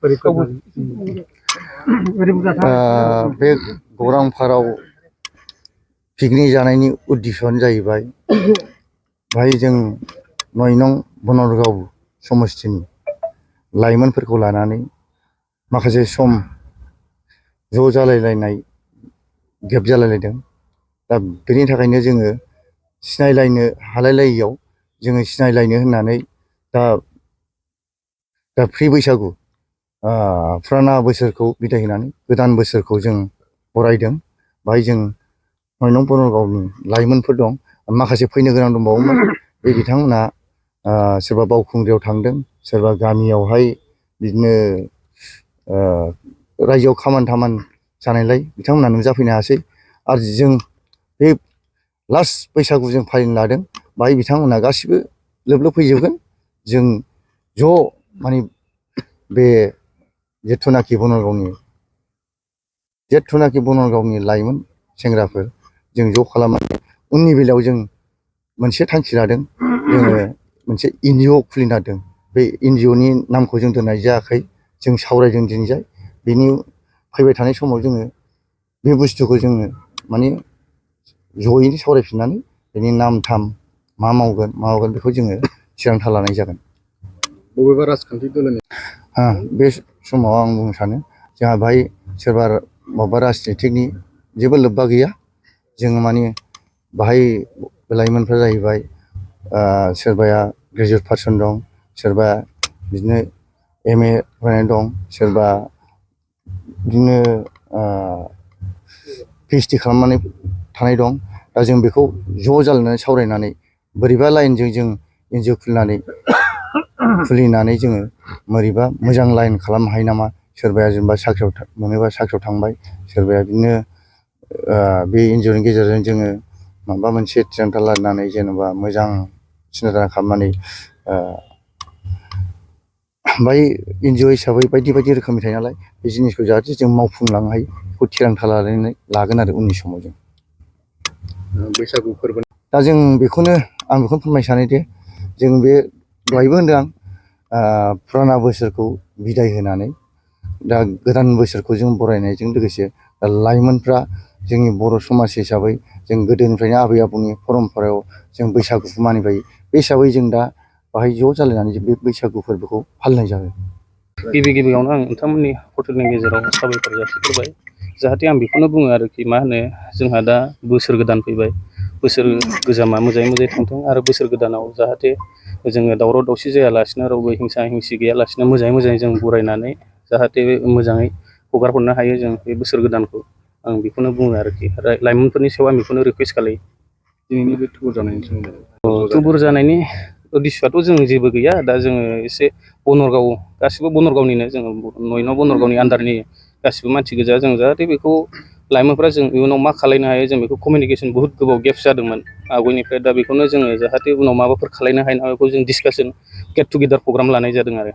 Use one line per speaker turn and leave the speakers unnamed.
बे गौरां पार्कआव पिकनिक जानायनि उद्देश्यआनो जाहैबाय भाई जों 9 नं बनरगाव समस्थिनि लाइमोनफोरखौ लानानै माखासे सम ज' जालायलायनाय गेप जालायलायदों। दा बेनि थाखायनो जोङो सिनायलायनो हालायलायियाव जोङो सिनायलायनो होननानै दा फ्रि बैसागु फुराना बोसोरखौ बिदाय होनानै गोदान बोसोरखौ जों बरायदों। बाहाय जों 9 नं बनरगावनि लाइमोनफोर दं, माखासे फैनो गोनां दंबावोमोन। बे बिथांमोना सोरबा बावखुंग्रियाव थांदों, सोरबा गामियावहाय बिदिनो रायजोआव खामानि थामान जानायलाय बिथांमोना नुजाफैनो हायासै। आरो जों बे लास्ट बैसागु जों फालिनो लादों, बाहाय बिथांमोना गासिबो लोब लोब फैजोबगोन। जों ज' माने बे जेथुनाखि बनरगावनि लाइमोन सेंग्राफोर जों ज' खालामनानै उननि बेलायाव जों मोनसे थांखि लादों। जोङो मोनसे NGO खुलिनो नागिरदों। बे NGOनि नामखौ जों दोननाय जायाखै, जों सावरायदों दिनैजाय। बेनि फैबाय थानाय समाव जोङो बे बुस्थुखौ जोङो माने जयैनो सावरायफिननानै बेनि नाम थाम मा मावगोन बेखौ जोङो थिरांथा लानाय जागोन।
बबेबा राजखान्थि दोलोनि
बे समाव आं बुंनो सानो जोंहा बाहाय सोरबा माबा राजनितिकनि जेबो लोब्बा गैया। जोङो माने बाहाय लाइमोनफ्रा जाहैबाय सोरबाया ग्रेजुवेट पारसन दं, सोरबा बिदिनो MA फरायनाय दं, सोरबा बिदिनो PhD खालामनानै थानाय दं। दा जों बेखौ ज' जालायनानै सावरायनानै बोरैबा लाइनजों जों NGO खुलिनानै जोङो बोरैबा मोजां लाइन खालामनो हायो नामा। सोरबाया जेनेबा साख्रियाव मोनोबा साख्रियाव थांबाय, सोरबाया बिदिनो बे NGOनि गेजेरजों जोङो माबा मोनसे थिरांथा लानानै जेनेबा मोजां सिन्था खालामनानै ओमफ्राय NGO हिसाबै बायदि रोखोमनि थायो नालाय, बे जिनिसखौ जाहाथे जों मावफुंलांनो हायो बेखौ थिरांथा लानानै लागोन आरो उननि समाव जों
बैसागु फोरबो।
दा जों आं बेखौनो फोरमायनो सानोदि जों बे दहायबो होनदों आं फुराना बोसोरखौ बिदाय होनानै दा गोदान बोसोरखौ जों बरायनायजों लोगोसे लाइमोनफ्रा जोंनि बर' समाज हिसाबै जों गोदोनिफ्रायनो आबै आबौनि परम्परायाव जों बैसागुखौ मानिबाय। बे हिसाबै जों दा बाहाय ज' जालायनानै बे बैसागु फोरबोखौ फालिनाय जागोन।
गिबियावनो आं नोंथांमोननि हटेलनि गेजेराव साबायखर जासिग्रोबाय। जाहाथे आं बेखौनो बुङो आरोखि, मा होनो, जोंहा दा बोसोर गोदान फैबाय। बोसोर गोजामा मोजाङै थांथों आरो बोसोर गोदानाव जाहाथे जोङो दावराव दावसि जायालासिनो, रावबो हिंसा हिंसि गैयालासिनो मोजाङै जों बरायनानै जाहाथे मोजाङै हगार हरनो हायो जों बे बोसोर गोदानखौ। आं बेखौनो बुङो आरोखि। लाइमोनफोरनि सायाव आं बेखौनो रिकुवेस्ट खालायो।
दिनैनि बे थुबुर जानायनि सोमोन्दै
थुबुर जानायनि उद्देশ্যआथ' जों जेबो गैया। दा जोङो एसे बनरगाव, गासिबो बनरगावनिनो, जोङो 9 नं बनरगावनि आन्दारनि गासिबो मानसि गोजा। जों जाहाथे बेखौ लाइमोनफ्रा जों इयुनाव मा खालायनो हायो, जों बेखौ कमिउनिकेसन बुहुद गोबाव गेप्स जादोंमोन आवगायनिफ्राय। दा बेखौनो जोङो जाहाथे उनाव माबाफोर खालायनो हायो नामा बेखौ जों डिसकासन गेट टुगेदार प्रग्राम लानाय जादों आरो।